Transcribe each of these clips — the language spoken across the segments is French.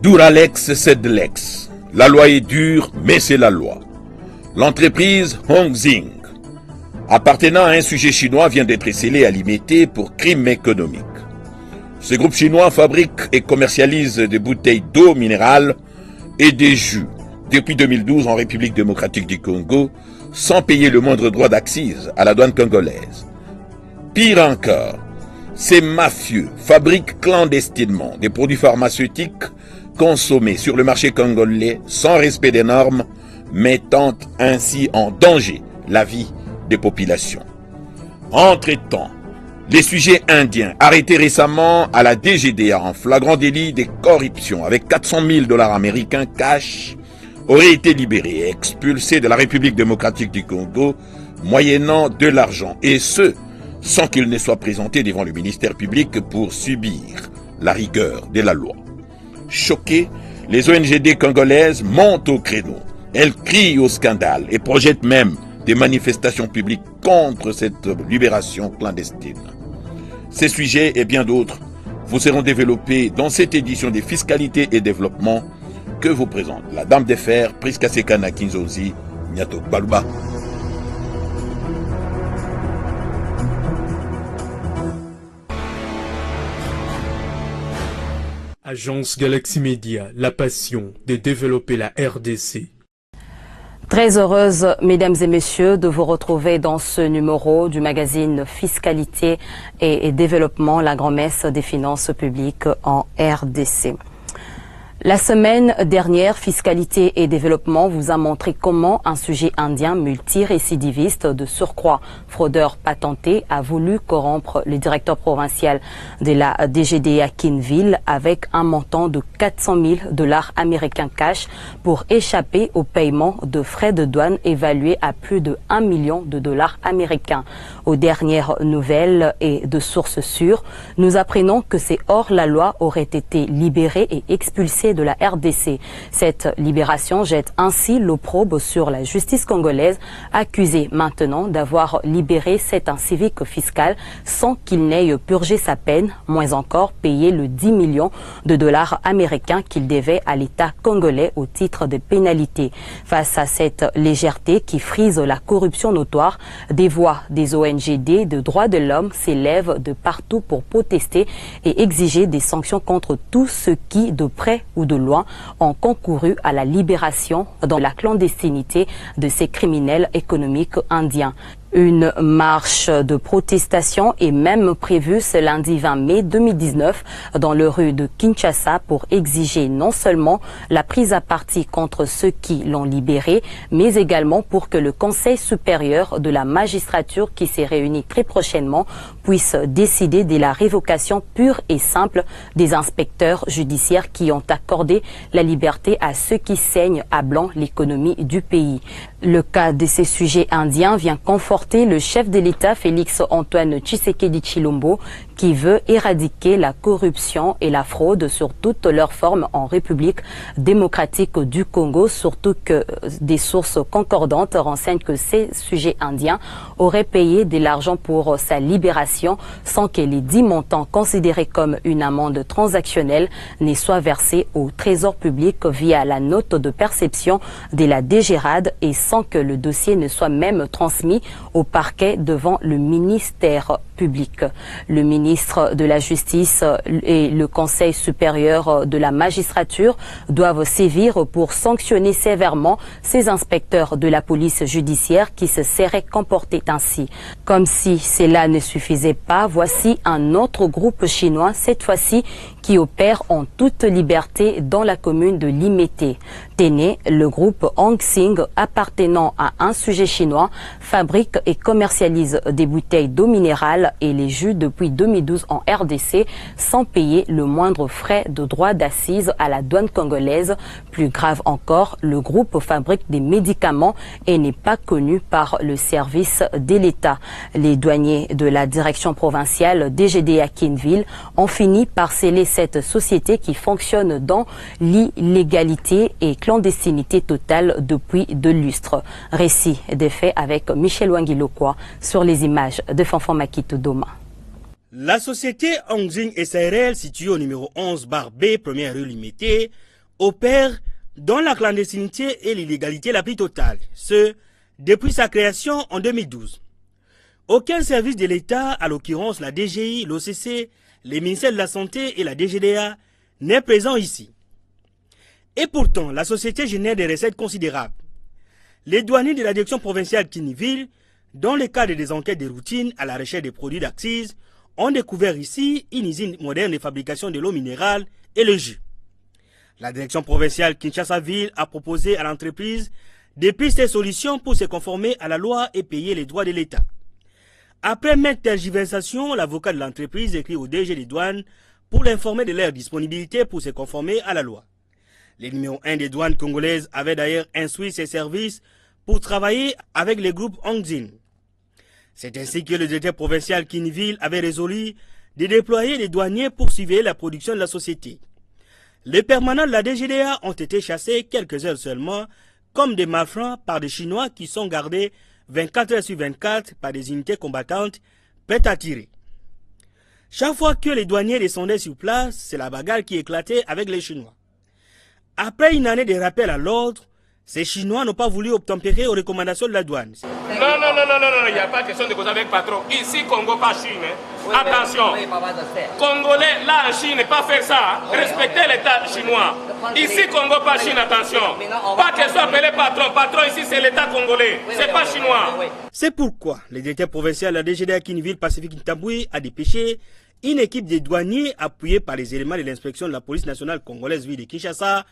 Duralex, c'est de l'ex. La loi est dure, mais c'est la loi. L'entreprise Hongxing, appartenant à un sujet chinois, vient d'être scellée à l'IMT pour crime économique. Ce groupe chinois fabrique et commercialise des bouteilles d'eau minérale et des jus depuis 2012 en République démocratique du Congo, sans payer le moindre droit d'accise à la douane congolaise. Pire encore, ces mafieux fabriquent clandestinement des produits pharmaceutiques consommés sur le marché congolais sans respect des normes, mettant ainsi en danger la vie des populations. Entre-temps, les sujets indiens arrêtés récemment à la DGDA en flagrant délit de corruption avec 400 000 $ américains cash auraient été libérés et expulsés de la République démocratique du Congo moyennant de l'argent, et ce, sans qu'ils ne soient présentés devant le ministère public pour subir la rigueur de la loi. Choquées, les ONGD congolaises montent au créneau. Elles crient au scandale et projettent même des manifestations publiques contre cette libération clandestine. Ces sujets et bien d'autres vous seront développés dans cette édition des Fiscalités et Développement que vous présente la Dame des Fers, Priska Sekana Kinzozi, Nyato Baluba. Agence Galaxy Media, la passion de développer la RDC. Très heureuse, mesdames et messieurs, de vous retrouver dans ce numéro du magazine Fiscalité et Développement, la grand-messe des finances publiques en RDC. La semaine dernière, Fiscalité et Développement vous a montré comment un sujet indien multirécidiviste de surcroît fraudeur patenté a voulu corrompre le directeur provincial de la DGDA Kinville avec un montant de 400 000 $ américains cash pour échapper au paiement de frais de douane évalués à plus de 1 million de $ américains. Aux dernières nouvelles et de sources sûres, nous apprenons que ces hors-la-loi auraient été libérés et expulsés de la RDC. Cette libération jette ainsi l'opprobre sur la justice congolaise, accusée maintenant d'avoir libéré cet incivique fiscal sans qu'il n'ait purgé sa peine, moins encore payé le 10 millions de $ américains qu'il devait à l'État congolais au titre de pénalités. Face à cette légèreté qui frise la corruption notoire, des voix des ONGD de droits de l'homme s'élèvent de partout pour protester et exiger des sanctions contre tous ceux qui, de près ou de loin, ont concouru à la libération dans la clandestinité de ces criminels économiques indiens. Une marche de protestation est même prévue ce lundi 20 mai 2019 dans les rues de Kinshasa pour exiger non seulement la prise à partie contre ceux qui l'ont libéré, mais également pour que le Conseil supérieur de la magistrature qui s'est réuni très prochainement puisse décider de la révocation pure et simple des inspecteurs judiciaires qui ont accordé la liberté à ceux qui saignent à blanc l'économie du pays. Le cas de ces sujets indiens vient conforter le chef de l'État Félix Antoine Tshisekedi Tshilombo qui veut éradiquer la corruption et la fraude sur toutes leurs formes en République démocratique du Congo, surtout que des sources concordantes renseignent que ces sujets indiens auraient payé de l'argent pour sa libération sans que les 10 montants considérés comme une amende transactionnelle ne soient versés au trésor public via la note de perception de la DGRAD et sans que le dossier ne soit même transmis au parquet devant le ministère public. Le ministre de la Justice et le Conseil supérieur de la magistrature doivent sévir pour sanctionner sévèrement ces inspecteurs de la police judiciaire qui se seraient comportés ainsi. Comme si cela ne suffisait pas, voici un autre groupe chinois, cette fois-ci, qui opère en toute liberté dans la commune de Limete. Téné, le groupe Hongxing, appartenant à un sujet chinois, fabrique et commercialise des bouteilles d'eau minérale et les jus depuis 2012 en RDC sans payer le moindre frais de droit d'accise à la douane congolaise. Plus grave encore, le groupe fabrique des médicaments et n'est pas connu par le service de l'État. Les douaniers de la direction provinciale DGDA Kinville ont fini par sceller cette société qui fonctionne dans l'illégalité et clandestinité totale depuis 2 lustres. Récit des faits avec Michel Wangilokwa sur les images de Fanfan Makito Doma. La société Hongxing SARL, située au numéro 11 bar B, première rue Limité, opère dans la clandestinité et l'illégalité la plus totale, ce depuis sa création en 2012. Aucun service de l'État, à l'occurrence la DGI, l'OCC, les ministères de la Santé et la DGDA, n'est présent ici. Et pourtant, la société génère des recettes considérables. Les douaniers de la direction provinciale Kiniville, dans le cadre des enquêtes de routine à la recherche des produits d'accise, ont découvert ici une usine moderne de fabrication de l'eau minérale et le jus. La direction provinciale Kinshasa-Ville a proposé à l'entreprise des pistes et solutions pour se conformer à la loi et payer les droits de l'État. Après maintes tergiversations, l'avocat de l'entreprise écrit au DG des douanes pour l'informer de leur disponibilité pour se conformer à la loi. Le numéro 1 des douanes congolaises avait d'ailleurs instruit ses services pour travailler avec le groupe Hongzing. C'est ainsi que le directeur provincial Kiniville avait résolu de déployer les douaniers pour suivre la production de la société. Les permanents de la DGDA ont été chassés quelques heures seulement, comme des malfrats par des Chinois qui sont gardés 24 heures sur 24 par des unités combattantes prêtes à tirer. Chaque fois que les douaniers descendaient sur place, c'est la bagarre qui éclatait avec les Chinois. Après une année de rappel à l'ordre, ces Chinois n'ont pas voulu obtempérer aux recommandations de la douane. Non, il n'y a pas question de causer avec patron. Ici, Congo, pas Chine. Oui, attention. Congolais, là en Chine, pas faire ça. Respectez l'État chinois. Ici, Congo, pas Chine, attention. Pas que soit appelé patron. Patron, ici, c'est l'État congolais. C'est pas chinois. C'est pourquoi le directeur provincial de la DGDA Kiniville Pacifique Ntaboué a dépêché une équipe de douaniers appuyée par les éléments de l'inspection de la police nationale congolaise ville de Kinshasa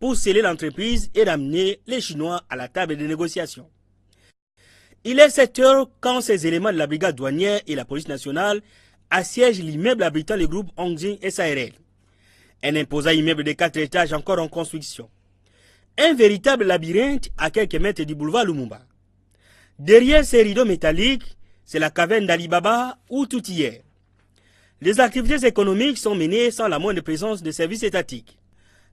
pour sceller l'entreprise et ramener les Chinois à la table de négociation. Il est 7 heures quand ces éléments de la brigade douanière et la police nationale assiègent l'immeuble abritant le groupe Hongzing SARL. Un imposant immeuble de 4 étages encore en construction. Un véritable labyrinthe à quelques mètres du boulevard Lumumba. Derrière ces rideaux métalliques, c'est la caverne d'Alibaba où tout y est. Les activités économiques sont menées sans la moindre présence de services étatiques.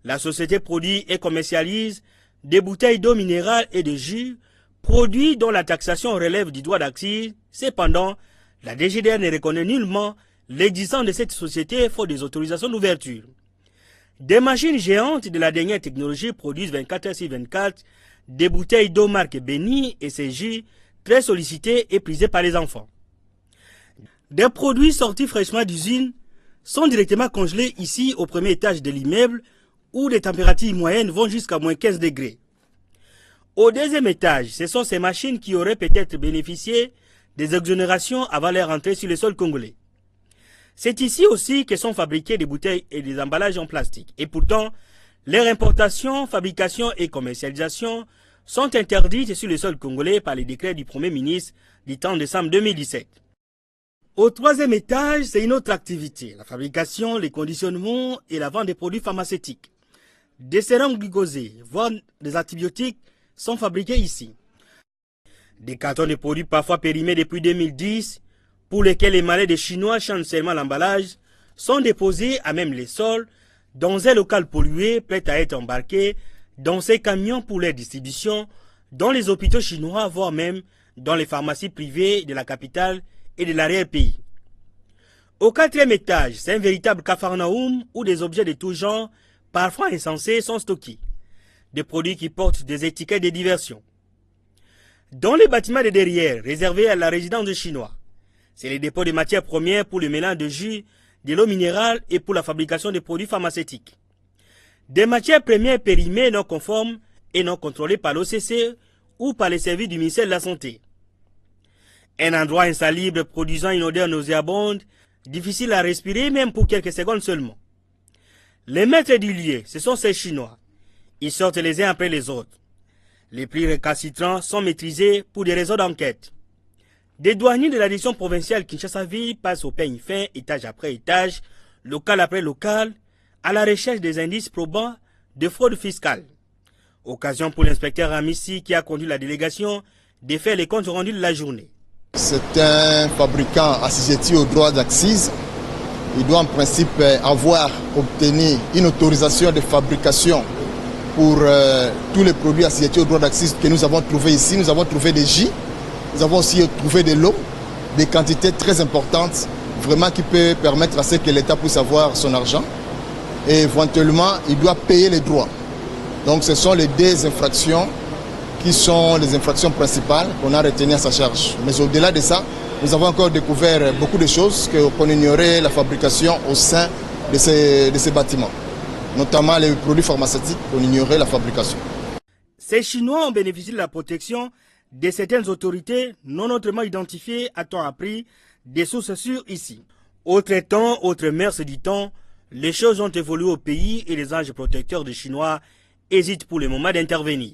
La société produit et commercialise des bouteilles d'eau minérale et de jus, produits dont la taxation relève du droit d'accise. Cependant, la DGDA ne reconnaît nullement l'existence de cette société faute des autorisations d'ouverture. Des machines géantes de la dernière technologie produisent 24 heures sur 24 des bouteilles d'eau marque Beni et ses jus très sollicités et prisés par les enfants. Des produits sortis fraîchement d'usine sont directement congelés ici au premier étage de l'immeuble où les températures moyennes vont jusqu'à moins 15 degrés. Au deuxième étage, ce sont ces machines qui auraient peut-être bénéficié des exonérations avant leur entrée sur le sol congolais. C'est ici aussi que sont fabriquées des bouteilles et des emballages en plastique. Et pourtant, leur importation, fabrication et commercialisation sont interdites sur le sol congolais par les décrets du Premier ministre du 30 décembre 2017. Au troisième étage, c'est une autre activité, la fabrication, les conditionnements et la vente des produits pharmaceutiques. Des sérums glucosés, voire des antibiotiques, sont fabriqués ici. Des cartons de produits parfois périmés depuis 2010, pour lesquels les malais des Chinois changent seulement l'emballage, sont déposés à même les sols, dans un local pollué, prêt à être embarqué dans ces camions pour leur distribution, dans les hôpitaux chinois, voire même dans les pharmacies privées de la capitale et de l'arrière-pays. Au quatrième étage, c'est un véritable capharnaüm où des objets de tout genre, parfois insensés, sont stockés. Des produits qui portent des étiquettes de diversion. Dans les bâtiments de derrière, réservés à la résidence des Chinois, c'est les dépôts de matières premières pour le mélange de jus, de l'eau minérale et pour la fabrication de produits pharmaceutiques. Des matières premières périmées non conformes et non contrôlées par l'OCC ou par les services du ministère de la Santé. Un endroit insalubre produisant une odeur nauséabonde, difficile à respirer même pour quelques secondes seulement. Les maîtres du lieu, ce sont ces Chinois. Ils sortent les uns après les autres. Les plus récalcitrants sont maîtrisés pour des raisons d'enquête. Des douaniers de la direction provinciale Kinshasa-Ville passent au peigne fin, étage après étage, local après local, à la recherche des indices probants de fraude fiscale. Occasion pour l'inspecteur Amissi qui a conduit la délégation de faire les comptes rendus de la journée. C'est un fabricant assujetti aux droits d'accise. Il doit en principe avoir obtenu une autorisation de fabrication pour tous les produits assujettis aux droits d'accise que nous avons trouvés ici. Nous avons trouvé des jus, nous avons aussi trouvé de l'eau, des quantités très importantes, vraiment qui peut permettre à ce que l'État puisse avoir son argent. Et éventuellement, il doit payer les droits. Donc ce sont les deux infractions qui sont les infractions principales qu'on a retenues à sa charge. Mais au-delà de ça, nous avons encore découvert beaucoup de choses qu'on ignorait la fabrication au sein de ces bâtiments, notamment les produits pharmaceutiques, on ignorait la fabrication. Ces Chinois ont bénéficié de la protection de certaines autorités non autrement identifiées, a-t-on appris, des sources sûres ici. Autre temps, autre mère, se dit-on, les choses ont évolué au pays et les anges protecteurs des Chinois hésitent pour le moment d'intervenir.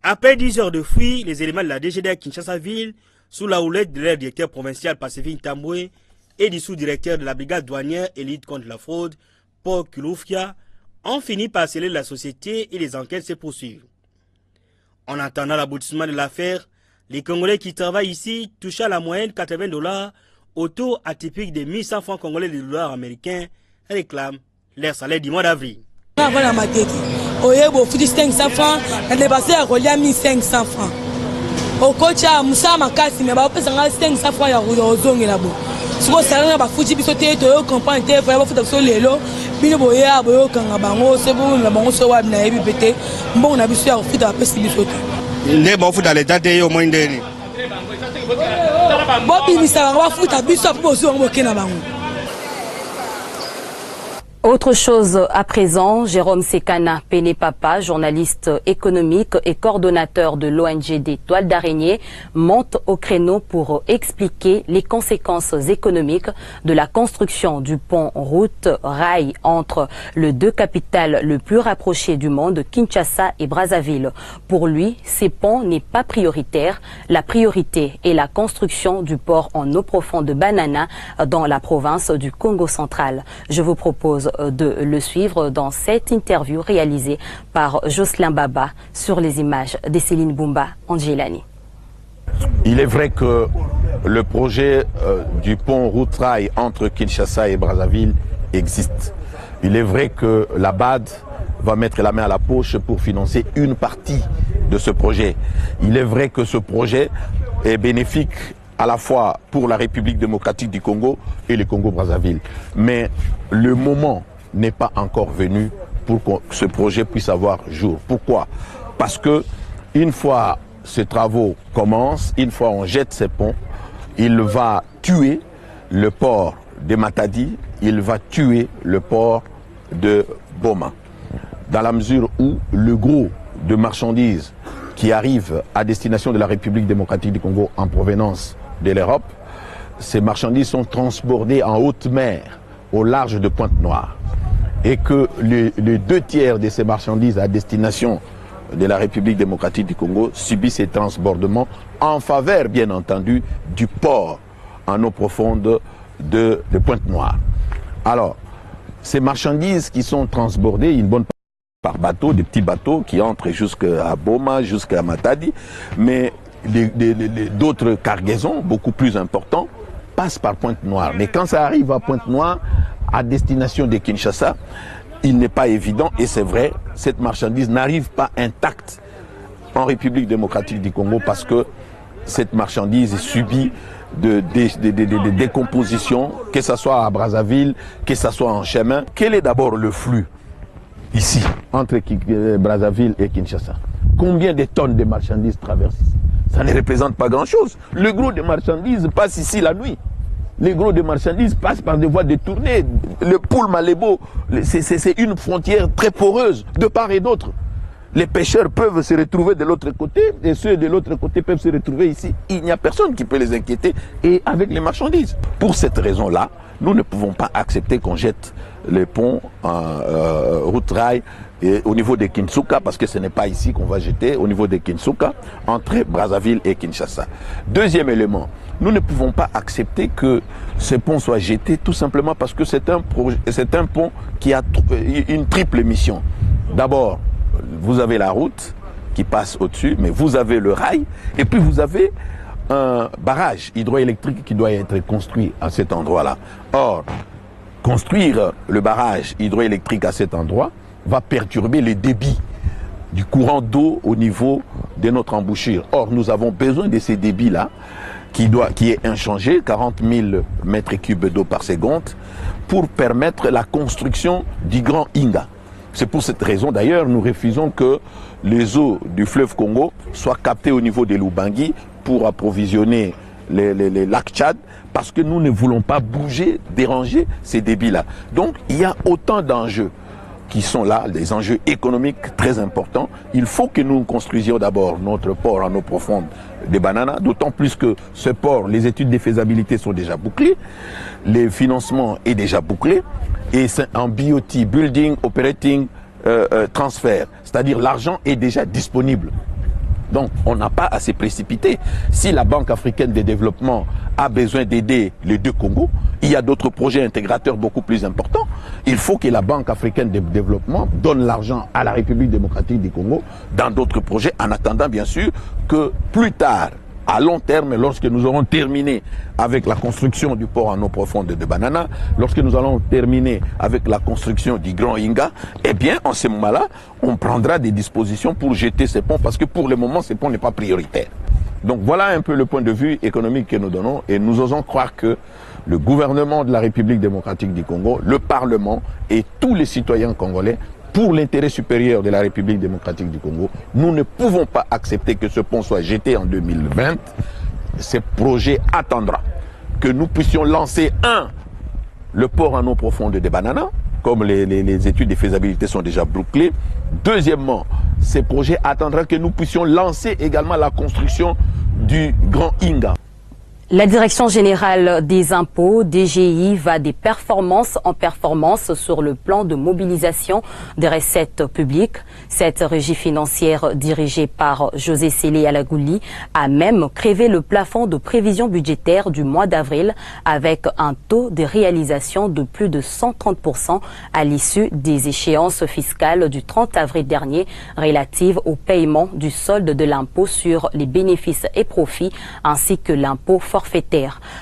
Après 10 heures de fuite, les éléments de la DGD à Kinshasa-Ville, sous la houlette de leur directeur provincial Pacifique Ntambwe et du sous-directeur de la brigade douanière et lutte contre la fraude, Paul Kulufkia, ont fini par sceller la société et les enquêtes se poursuivent. En attendant l'aboutissement de l'affaire, les Congolais qui travaillent ici touchent à la moyenne $80 au taux atypique de 1100 francs congolais de dollars américains réclament leur salaire du mois d'avril. Oyebo futi 500 francs, na dépassé à Rolia 1500 francs. Au coach à Moussa Makasi, mais ba pesa 500 francs ya ozongi la bo. Siko salana ba futi biso te to comprendre te fa ba futa so lelo, bino boya boyo kanga bango se bo na bango so wa na yebi bete, mbongo na biso ya futa pesi biso te. Ne ba futa l'état te yo mo ndeni. Bo bimisa ba futa biso po so ngo kena bango. Autre chose à présent, Jérôme Sekana Pénépapa, journaliste économique et coordonnateur de l'ONG des Toiles d'Araignée, monte au créneau pour expliquer les conséquences économiques de la construction du pont route-rail entre les deux capitales le plus rapprochées du monde, Kinshasa et Brazzaville. Pour lui, ces ponts n'est pas prioritaire. La priorité est la construction du port en eau profonde de Banana dans la province du Congo central. Je vous propose de le suivre dans cette interview réalisée par Jocelyn Baba sur les images de Céline Boumba Angelani. Il est vrai que le projet du pont route-rail entre Kinshasa et Brazzaville existe. Il est vrai que la BAD va mettre la main à la poche pour financer une partie de ce projet. Il est vrai que ce projet est bénéfique à la fois pour la République démocratique du Congo et le Congo-Brazzaville. Mais le moment n'est pas encore venu pour que ce projet puisse avoir jour. Pourquoi? Parce que une fois ces travaux commencent, une fois on jette ces ponts, il va tuer le port de Matadi, il va tuer le port de Boma. Dans la mesure où le gros de marchandises qui arrivent à destination de la République démocratique du Congo en provenance de l'Europe, ces marchandises sont transbordées en haute mer au large de Pointe-Noire. Et que les 2/3 de ces marchandises à destination de la République démocratique du Congo subissent ces transbordements en faveur, bien entendu, du port en eau profonde de Pointe-Noire. Alors, ces marchandises qui sont transbordées, une bonne part par bateau, des petits bateaux qui entrent jusqu'à Boma, jusqu'à Matadi, mais d'autres cargaisons beaucoup plus importantes passent par Pointe-Noire. Mais quand ça arrive à Pointe-Noire, à destination de Kinshasa, il n'est pas évident, et c'est vrai, cette marchandise n'arrive pas intacte en République démocratique du Congo parce que cette marchandise subit de décomposition, que ce soit à Brazzaville, que ce soit en chemin. Quel est d'abord le flux ici, entre Brazzaville et Kinshasa? Combien de tonnes de marchandises traversent ici? Ça ne représente pas grand-chose. Le gros des marchandises passe ici la nuit. Les gros de marchandises passent par des voies détournées. Le Poul-Malébo, c'est une frontière très poreuse, de part et d'autre. Les pêcheurs peuvent se retrouver de l'autre côté, et ceux de l'autre côté peuvent se retrouver ici. Il n'y a personne qui peut les inquiéter, et avec les marchandises. Pour cette raison-là, nous ne pouvons pas accepter qu'on jette les ponts route-rail au niveau de Kinshasa, parce que ce n'est pas ici qu'on va jeter, au niveau de Kinshasa, entre Brazzaville et Kinshasa. Deuxième élément, nous ne pouvons pas accepter que ces ponts soient jetés tout simplement parce que c'est un pont qui a une triple mission. D'abord, vous avez la route qui passe au-dessus, mais vous avez le rail, et puis vous avez un barrage hydroélectrique qui doit être construit à cet endroit-là. Or, construire le barrage hydroélectrique à cet endroit va perturber les débits du courant d'eau au niveau de notre embouchure. Or, nous avons besoin de ces débits-là qui est inchangé, 40 000 mètres cubes d'eau par seconde, pour permettre la construction du Grand Inga. C'est pour cette raison d'ailleurs nous refusons que les eaux du fleuve Congo soient captées au niveau des Lubangui pour approvisionner les lacs Tchad, parce que nous ne voulons pas bouger, déranger ces débits-là. Donc il y a autant d'enjeux qui sont là, des enjeux économiques très importants. Il faut que nous construisions d'abord notre port en eau profonde des Bananas, d'autant plus que ce port, les études de faisabilité sont déjà bouclées, les financements est déjà bouclé, et c'est en BOT, Building, Operating, Transfer, c'est-à-dire l'argent est déjà disponible. Donc on n'a pas à se précipiter. Si la Banque africaine de développement a besoin d'aider les deux Congos, il y a d'autres projets intégrateurs beaucoup plus importants. Il faut que la Banque africaine de développement donne l'argent à la République démocratique du Congo dans d'autres projets, en attendant bien sûr que plus tard, à long terme, lorsque nous aurons terminé avec la construction du port en eau profonde de Banana, lorsque nous allons terminer avec la construction du Grand Inga, eh bien, en ce moment-là, on prendra des dispositions pour jeter ces ponts, parce que pour le moment, ces ponts n'est pas prioritaire. Donc voilà un peu le point de vue économique que nous donnons, et nous osons croire que le gouvernement de la République démocratique du Congo, le Parlement et tous les citoyens congolais, pour l'intérêt supérieur de la République démocratique du Congo, nous ne pouvons pas accepter que ce pont soit jeté en 2020. Ce projet attendra que nous puissions lancer, le port en eau profonde des Bananas, comme les études de faisabilité sont déjà bouclées. Deuxièmement, ce projet attendra que nous puissions lancer également la construction du Grand Inga. La Direction générale des impôts, DGI, va des performances en performance sur le plan de mobilisation des recettes publiques. Cette régie financière dirigée par José Sélé Yalagouli a même créé le plafond de prévision budgétaire du mois d'avril avec un taux de réalisation de plus de 130% à l'issue des échéances fiscales du 30 avril dernier relatives au paiement du solde de l'impôt sur les bénéfices et profits ainsi que l'impôt forfaitaire.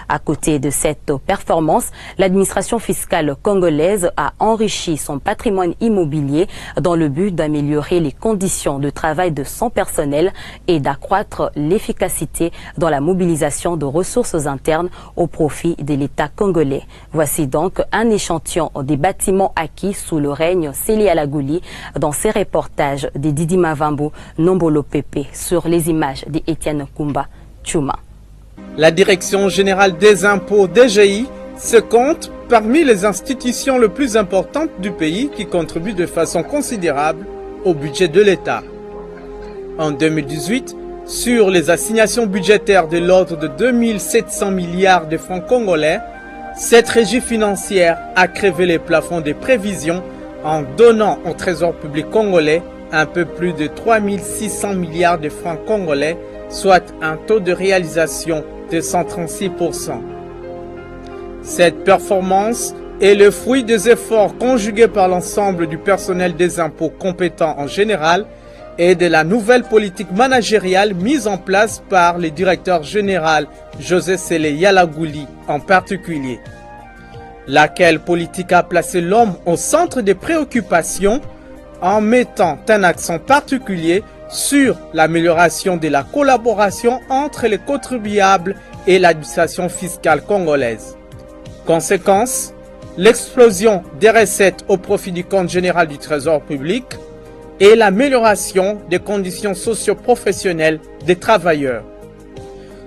À côté de cette performance, l'administration fiscale congolaise a enrichi son patrimoine immobilier dans le but d'améliorer les conditions de travail de son personnel et d'accroître l'efficacité dans la mobilisation de ressources internes au profit de l'État congolais. Voici donc un échantillon des bâtiments acquis sous le règne Sélé Yalagouli dans ces reportages de Didi Mavambo, Nombolo Pepe sur les images d'Étienne Kumba Chuma. La Direction générale des impôts DGI se compte parmi les institutions les plus importantes du pays qui contribuent de façon considérable au budget de l'État. En 2018, sur les assignations budgétaires de l'ordre de 2700 milliards de francs congolais, cette régie financière a créé les plafonds des prévisions en donnant au Trésor public congolais un peu plus de 3600 milliards de francs congolais, soit un taux de réalisation de 136%. Cette performance est le fruit des efforts conjugués par l'ensemble du personnel des impôts compétents en général et de la nouvelle politique managériale mise en place par le directeur général José Sélé Yalagouli en particulier. Laquelle politique a placé l'homme au centre des préoccupations en mettant un accent particulier sur l'amélioration de la collaboration entre les contribuables et l'administration fiscale congolaise. Conséquence, l'explosion des recettes au profit du compte général du Trésor public et l'amélioration des conditions socio-professionnelles des travailleurs.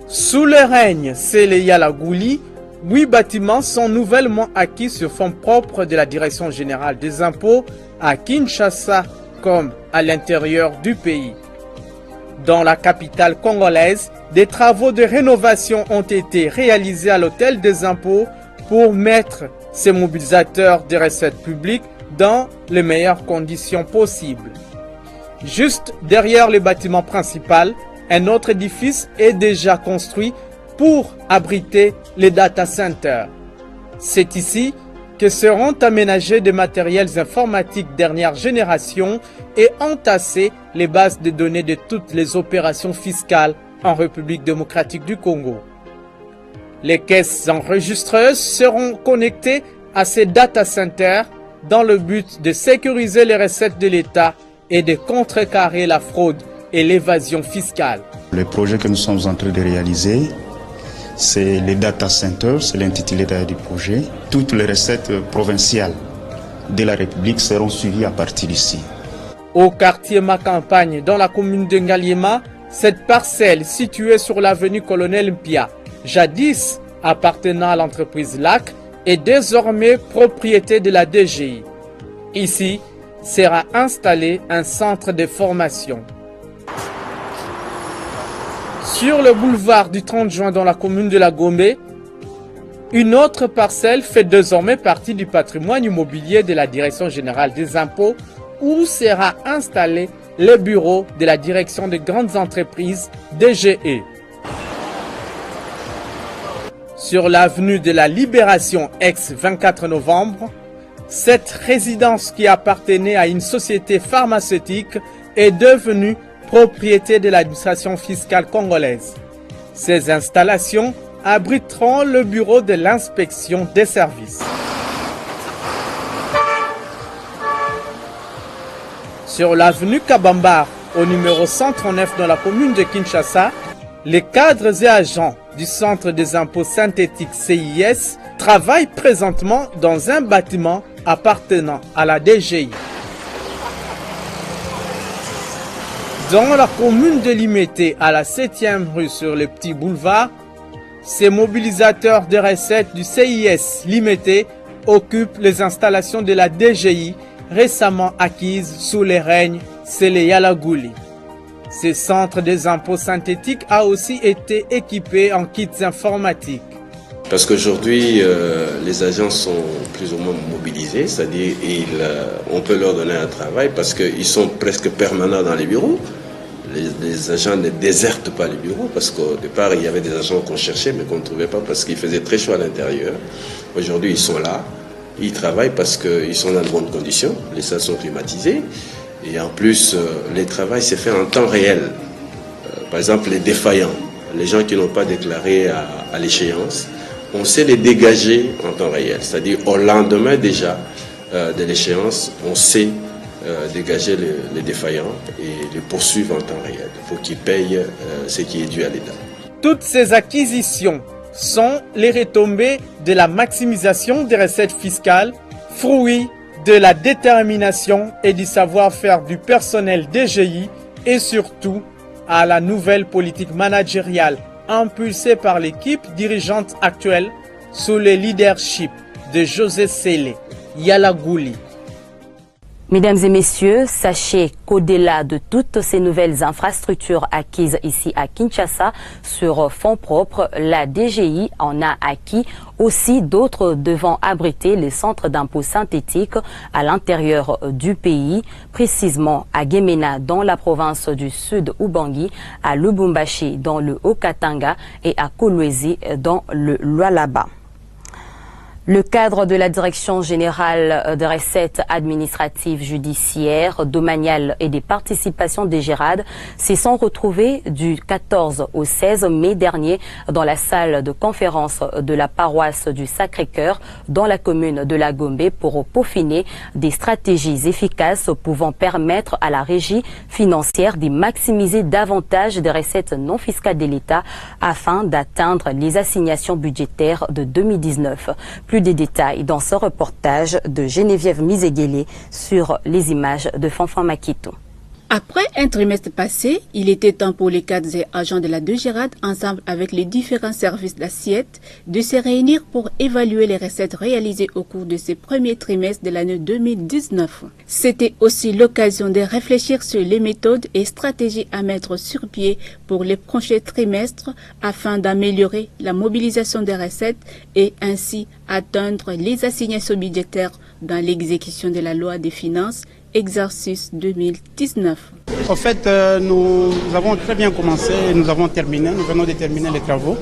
Sous le règne Sélé Yalagouli, 8 bâtiments sont nouvellement acquis sur fonds propres de la Direction générale des impôts à Kinshasa comme à l'intérieur du pays. Dans la capitale congolaise, des travaux de rénovation ont été réalisés à l'hôtel des impôts pour mettre ces mobilisateurs des recettes publiques dans les meilleures conditions possibles. Juste derrière le bâtiment principal, un autre édifice est déjà construit pour abriter les data centers. C'est ici que seront aménagés des matériels informatiques dernière génération et entassées les bases de données de toutes les opérations fiscales en République démocratique du Congo. Les caisses enregistreuses seront connectées à ces data centers dans le but de sécuriser les recettes de l'État et de contrecarrer la fraude et l'évasion fiscale. Le projet que nous sommes en train de réaliser c'est les data centers, c'est l'intitulé du projet. Toutes les recettes provinciales de la République seront suivies à partir d'ici. Au quartier Macampagne, dans la commune de Ngaliema, cette parcelle située sur l'avenue Colonel Mpia, jadis appartenant à l'entreprise LAC, est désormais propriété de la DGI. Ici sera installé un centre de formation. Sur le boulevard du 30 juin dans la commune de la Gombe, une autre parcelle fait désormais partie du patrimoine immobilier de la Direction générale des impôts où sera installé le bureau de la Direction des grandes entreprises DGE. Sur l'avenue de la Libération ex-24 novembre, cette résidence qui appartenait à une société pharmaceutique est devenue propriété de l'administration fiscale congolaise. Ces installations abriteront le bureau de l'inspection des services. Sur l'avenue Kabambar, au numéro 139 dans la commune de Kinshasa, les cadres et agents du Centre des impôts synthétiques CIS travaillent présentement dans un bâtiment appartenant à la DGI. Dans la commune de Limete, à la 7e rue sur le petit boulevard, ces mobilisateurs de recettes du CIS Limete occupent les installations de la DGI récemment acquises sous les règnes Sele Yalagouli. Ce centre des impôts synthétiques a aussi été équipé en kits informatiques. Parce qu'aujourd'hui, les agents sont plus ou moins mobilisés, c'est-à-dire on peut leur donner un travail parce qu'ils sont presque permanents dans les bureaux. Les agents ne désertent pas les bureaux parce qu'au départ, il y avait des agents qu'on cherchait mais qu'on ne trouvait pas parce qu'il faisait très chaud à l'intérieur. Aujourd'hui, ils sont là, ils travaillent parce qu'ils sont dans de bonnes conditions, les salles sont climatisées. Et en plus, le travail s'est fait en temps réel. Par exemple, les défaillants, les gens qui n'ont pas déclaré à l'échéance, on sait les dégager en temps réel. C'est-à-dire au lendemain déjà de l'échéance, on sait dégager les défaillants et les poursuivre en temps réel pour qu'ils payent ce qui est dû à l'État. Toutes ces acquisitions sont les retombées de la maximisation des recettes fiscales, fruits de la détermination et du savoir-faire du personnel DGI et surtout à la nouvelle politique managériale impulsée par l'équipe dirigeante actuelle sous le leadership de José Sele Yalagouli. Mesdames et messieurs, sachez qu'au-delà de toutes ces nouvelles infrastructures acquises ici à Kinshasa sur fonds propres, la DGI en a acquis aussi d'autres devant abriter les centres d'impôts synthétiques à l'intérieur du pays, précisément à Gemena dans la province du Sud Ubangi, à Lubumbashi dans le Haut-Katanga et à Kolwezi dans le Lualaba. Le cadre de la Direction générale des recettes administratives judiciaires, domaniales et des participations des GERAD s'y sont retrouvés du 14 au 16 mai dernier dans la salle de conférence de la paroisse du Sacré-Cœur dans la commune de la Gombe pour peaufiner des stratégies efficaces pouvant permettre à la régie financière de maximiser davantage des recettes non fiscales de l'État afin d'atteindre les assignations budgétaires de 2019. Plus de détails dans ce reportage de Geneviève Mizeguele sur les images de Fanfan Makito. Après un trimestre passé, il était temps pour les cadres et agents de la DGRAD, ensemble avec les différents services d'assiette, de se réunir pour évaluer les recettes réalisées au cours de ce premier trimestre de l'année 2019. C'était aussi l'occasion de réfléchir sur les méthodes et stratégies à mettre sur pied pour les prochains trimestres afin d'améliorer la mobilisation des recettes et ainsi atteindre les assignations budgétaires dans l'exécution de la loi des finances exercice 2019. En fait, nous avons très bien commencé et nous avons terminé. Nous venons de terminer les travaux.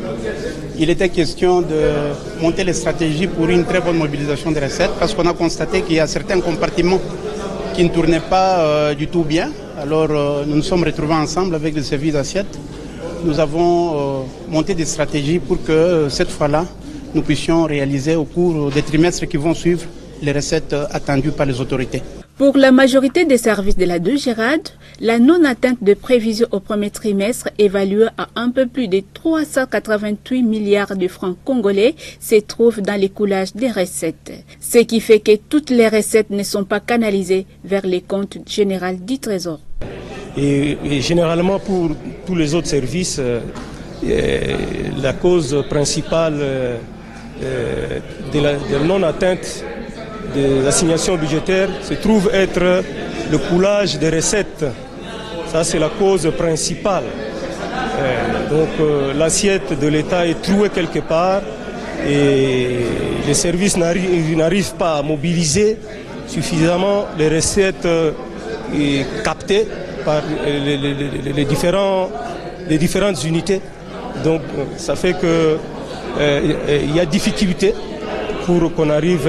Il était question de monter les stratégies pour une très bonne mobilisation des recettes parce qu'on a constaté qu'il y a certains compartiments qui ne tournaient pas du tout bien. Alors, nous nous sommes retrouvés ensemble avec le service d'assiette. Nous avons monté des stratégies pour que cette fois-là, nous puissions réaliser au cours des trimestres qui vont suivre les recettes attendues par les autorités. Pour la majorité des services de la DGRAD, la non-atteinte de prévision au premier trimestre, évaluée à un peu plus de 388 milliards de francs congolais, se trouve dans l'écoulage des recettes. Ce qui fait que toutes les recettes ne sont pas canalisées vers les comptes généraux du Trésor. Et généralement pour tous les autres services, la cause principale de la non-atteinte de l'assignation budgétaire se trouve être le coulage des recettes. Ça, c'est la cause principale. L'assiette de l'État est trouée quelque part et les services n'arrivent pas à mobiliser suffisamment les recettes captées par les différentes unités. Donc, ça fait qu'il y a difficulté pour qu'on arrive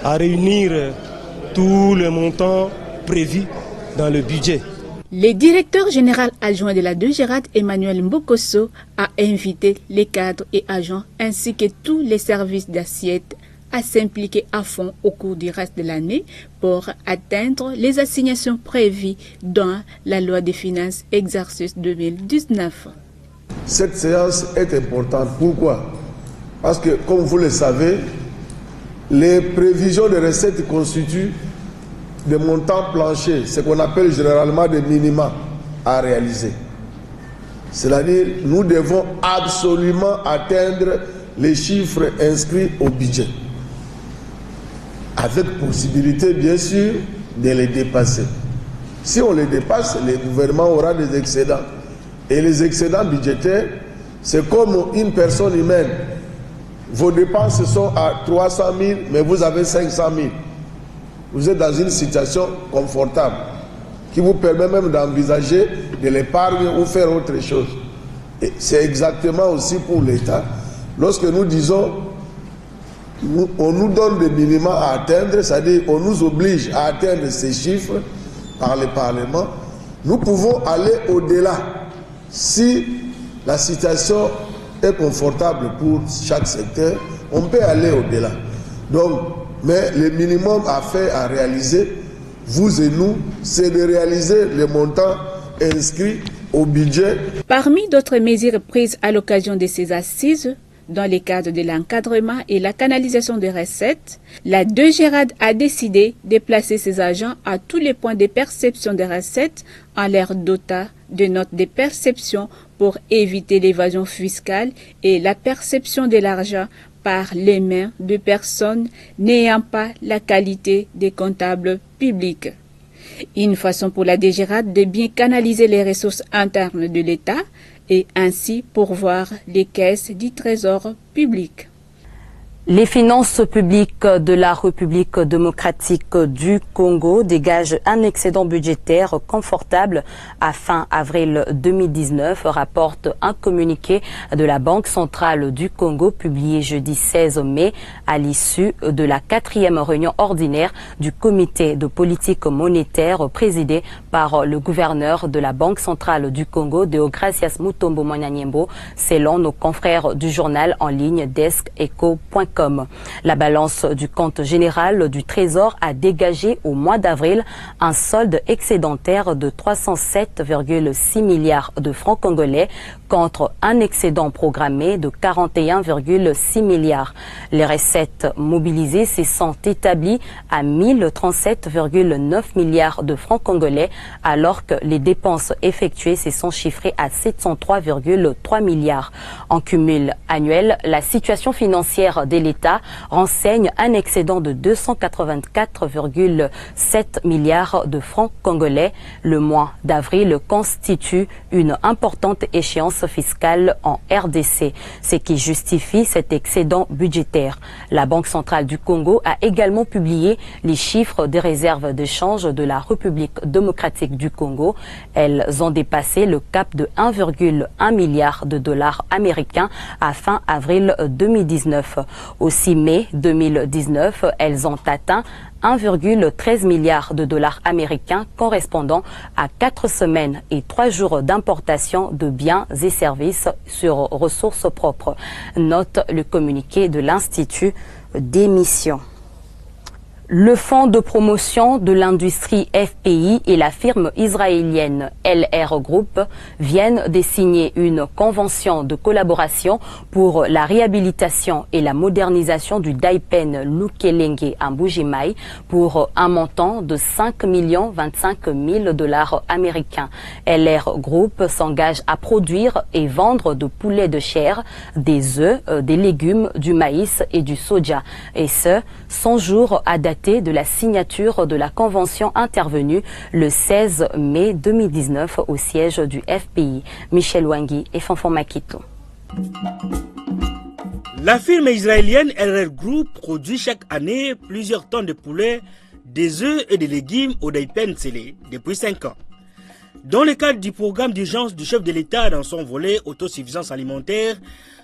à réunir tous les montants prévus dans le budget. Le directeur général adjoint de la DGRAD, Emmanuel Mbokosso, a invité les cadres et agents ainsi que tous les services d'assiette à s'impliquer à fond au cours du reste de l'année pour atteindre les assignations prévues dans la loi des finances exercice 2019. Cette séance est importante. Pourquoi? Parce que, comme vous le savez, les prévisions de recettes constituent des montants planchers, ce qu'on appelle généralement des minima à réaliser. C'est-à-dire, nous devons absolument atteindre les chiffres inscrits au budget, avec possibilité, bien sûr, de les dépasser. Si on les dépasse, le gouvernement aura des excédents. Et les excédents budgétaires, c'est comme une personne humaine. Vos dépenses sont à 300 000, mais vous avez 500 000. Vous êtes dans une situation confortable qui vous permet même d'envisager de l'épargne ou faire autre chose. Et c'est exactement aussi pour l'État. Lorsque nous disons, on nous donne des minima à atteindre, c'est-à-dire on nous oblige à atteindre ces chiffres par le Parlement, nous pouvons aller au-delà si la situation est confortable pour chaque secteur, on peut aller au-delà. Donc, mais le minimum à faire, à réaliser, vous et nous, c'est de réaliser les montants inscrits au budget. Parmi d'autres mesures prises à l'occasion de ces assises, dans le cadre de l'encadrement et la canalisation des recettes, la DGRAD a décidé de placer ses agents à tous les points de perception des recettes en leur dotant de notes de perception pour éviter l'évasion fiscale et la perception de l'argent par les mains de personnes n'ayant pas la qualité des comptables publics. Une façon pour la DGRAD de bien canaliser les ressources internes de l'État et ainsi pourvoir les caisses du Trésor public. Les finances publiques de la République démocratique du Congo dégagent un excédent budgétaire confortable à fin avril 2019, rapporte un communiqué de la Banque centrale du Congo publié jeudi 16 mai à l'issue de la 4e réunion ordinaire du comité de politique monétaire présidé par le gouverneur de la Banque centrale du Congo, Deogracias Mutombo Mwanyanyembo, selon nos confrères du journal en ligne DeskEco.com. La balance du compte général du Trésor a dégagé au mois d'avril un solde excédentaire de 307,6 milliards de francs congolais contre un excédent programmé de 41,6 milliards. Les recettes mobilisées se sont établies à 1037,9 milliards de francs congolais alors que les dépenses effectuées se sont chiffrées à 703,3 milliards. En cumul annuel, la situation financière de l'État renseigne un excédent de 284,7 milliards de francs congolais. Le mois d'avril constitue une importante échéance fiscale en RDC, ce qui justifie cet excédent budgétaire. La Banque centrale du Congo a également publié les chiffres des réserves de change de la République démocratique du Congo. Elles ont dépassé le cap de 1,1 milliard de dollars américains à fin avril 2019. Au 6 mai 2019, elles ont atteint 1,13 milliard de dollars américains correspondant à 4 semaines et 3 jours d'importation de biens et services sur ressources propres, note le communiqué de l'Institut d'émission. Le fonds de promotion de l'industrie FPI et la firme israélienne LR Group viennent de signer une convention de collaboration pour la réhabilitation et la modernisation du Daipen Lukelenge à Mbuji-Mayi pour un montant de 5 025 000 $ américains. LR Group s'engage à produire et vendre de poulet de chair, des œufs, des légumes, du maïs et du soja. Et ce, 100 jours à dater de la signature de la convention intervenue le 16 mai 2019 au siège du FPI. Michel Wangui et Fanfan Makito. La firme israélienne LR Group produit chaque année plusieurs tonnes de poulet, des œufs et des légumes au Daipen Tsele depuis 5 ans. Dans le cadre du programme d'urgence du chef de l'État dans son volet autosuffisance alimentaire,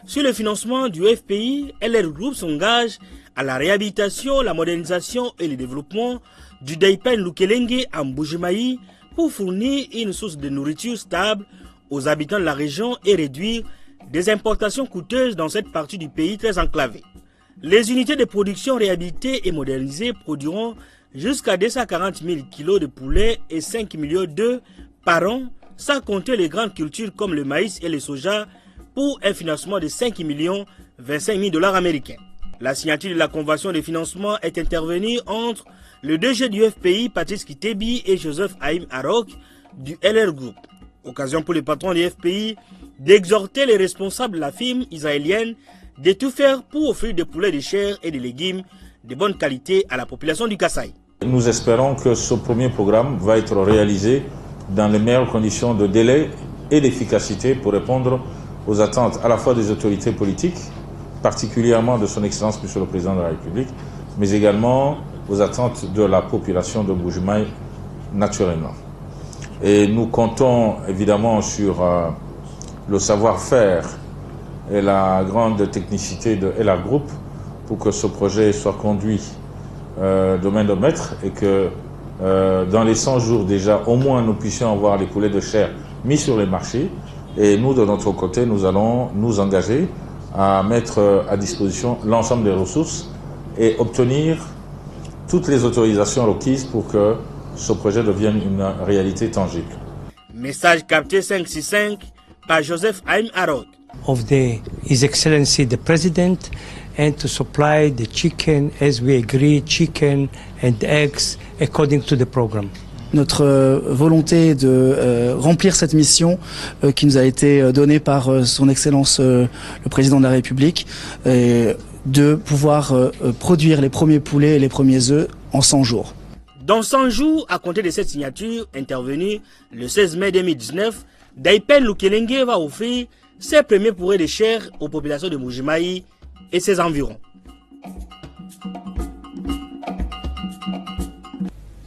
sur le financement du FPI, LR Group s'engage à la réhabilitation, la modernisation et le développement du Daipen Lukelenge à Mbuji-Mayi pour fournir une source de nourriture stable aux habitants de la région et réduire des importations coûteuses dans cette partie du pays très enclavée. Les unités de production réhabilitées et modernisées produiront jusqu'à 240 000 kg de poulet et 5 millions d'œufs par an, sans compter les grandes cultures comme le maïs et le soja, pour un financement de 5 25 000 $ américains. La signature de la convention de financement est intervenue entre le DG du FPI, Patrice Kitebi, et Joseph Haïm Arok du LR Group. Occasion pour le patron du FPI d'exhorter les responsables de la firme israélienne de tout faire pour offrir des poulets de chair et des légumes de bonne qualité à la population du Kasaï. Nous espérons que ce premier programme va être réalisé dans les meilleures conditions de délai et d'efficacité pour répondre aux attentes à la fois des autorités politiques, particulièrement de son Excellence Monsieur le Président de la République, mais également aux attentes de la population de Mbuji-Mayi naturellement. Et nous comptons évidemment sur le savoir-faire et la grande technicité de LR Group pour que ce projet soit conduit de main de maître et que dans les 100 jours déjà, au moins nous puissions avoir les poulets de chair mis sur les marchés. Et nous, de notre côté, nous allons nous engager à mettre à disposition l'ensemble des ressources et obtenir toutes les autorisations requises pour que ce projet devienne une réalité tangible. Message capté 565 par Joseph Haïm Arok. Of His Excellency the President, and to supply the chicken as we agree, chicken and eggs according to the program. Notre volonté de remplir cette mission qui nous a été donnée par son Excellence le Président de la République, et de pouvoir produire les premiers poulets et les premiers œufs en 100 jours. Dans 100 jours, à compter de cette signature intervenue le 16 mai 2019, Daipen Lukelenge va offrir ses premiers poulets de chair aux populations de Mbuji-Mayi et ses environs.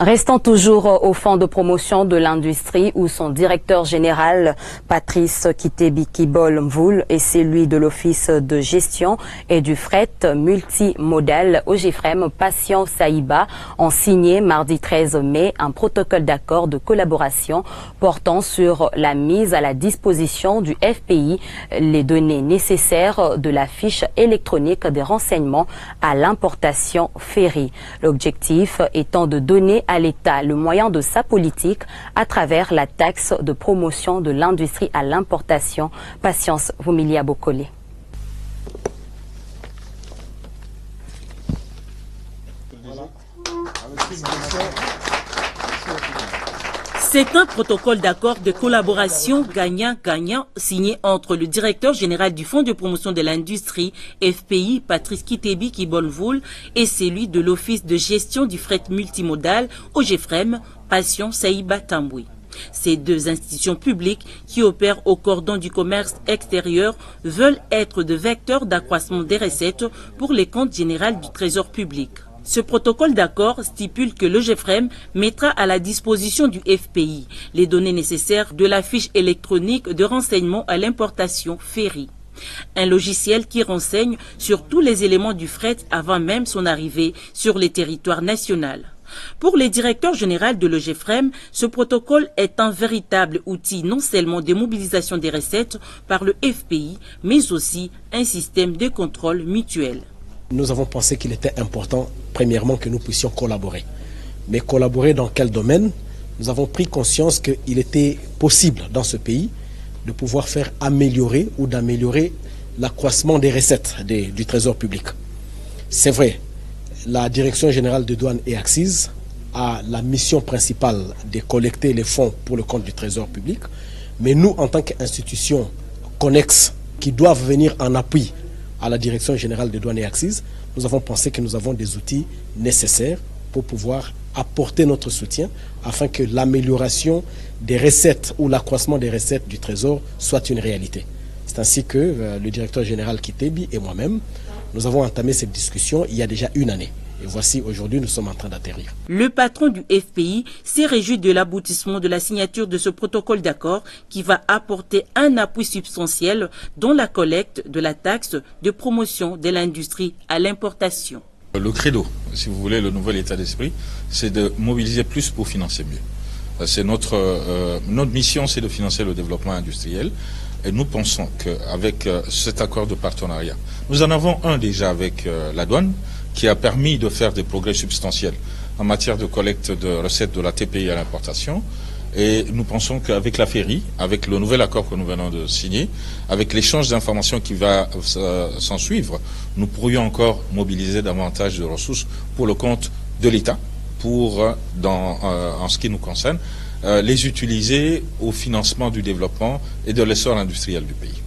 Restons toujours au fonds de promotion de l'industrie où son directeur général Patrice Kitebi Kibol Mvoul et celui de l'office de gestion et du fret multimodal OGFREM Patient Saïba ont signé mardi 13 mai un protocole d'accord de collaboration portant sur la mise à la disposition du FPI les données nécessaires de la fiche électronique des renseignements à l'importation ferry. L'objectif étant de donner à l'État le moyen de sa politique à travers la taxe de promotion de l'industrie à l'importation. Patience Vumilia Bokole. C'est un protocole d'accord de collaboration gagnant-gagnant signé entre le directeur général du Fonds de promotion de l'industrie, FPI, Patrice Kitebi Kibol Mvoul, et celui de l'Office de gestion du fret multimodal, OGFREM, Patient Saïba Tamboui. Ces deux institutions publiques qui opèrent au cordon du commerce extérieur veulent être de vecteurs d'accroissement des recettes pour les comptes généraux du Trésor public. Ce protocole d'accord stipule que l'OGFREM mettra à la disposition du FPI les données nécessaires de la fiche électronique de renseignement à l'importation ferry. Un logiciel qui renseigne sur tous les éléments du fret avant même son arrivée sur les territoires nationaux. Pour le directeur général de l'OGFREM, ce protocole est un véritable outil non seulement de mobilisation des recettes par le FPI, mais aussi un système de contrôle mutuel. Nous avons pensé qu'il était important, premièrement, que nous puissions collaborer. Mais collaborer dans quel domaine? Nous avons pris conscience qu'il était possible dans ce pays de pouvoir faire améliorer ou d'améliorer l'accroissement des recettes du Trésor public. C'est vrai, la Direction générale des douanes et accises a la mission principale de collecter les fonds pour le compte du Trésor public, mais nous, en tant qu'institution connexe qui doivent venir en appui à la Direction générale des douanes et accises, nous avons pensé que nous avons des outils nécessaires pour pouvoir apporter notre soutien afin que l'amélioration des recettes ou l'accroissement des recettes du Trésor soit une réalité. C'est ainsi que le directeur général Kitebi et moi-même, nous avons entamé cette discussion il y a déjà une année. Et voici, aujourd'hui, nous sommes en train d'atterrir. Le patron du FPI s'est réjoui de l'aboutissement de la signature de ce protocole d'accord qui va apporter un appui substantiel dans la collecte de la taxe de promotion de l'industrie à l'importation. Le credo, si vous voulez, le nouvel état d'esprit, c'est de mobiliser plus pour financer mieux. C'est notre mission, c'est de financer le développement industriel. Et nous pensons qu'avec cet accord de partenariat, nous en avons un déjà avec la douane, qui a permis de faire des progrès substantiels en matière de collecte de recettes de la TPI à l'importation. Et nous pensons qu'avec la FERI, avec le nouvel accord que nous venons de signer, avec l'échange d'informations qui va s'en suivre, nous pourrions encore mobiliser davantage de ressources pour le compte de l'État, pour, en ce qui nous concerne, les utiliser au financement du développement et de l'essor industriel du pays.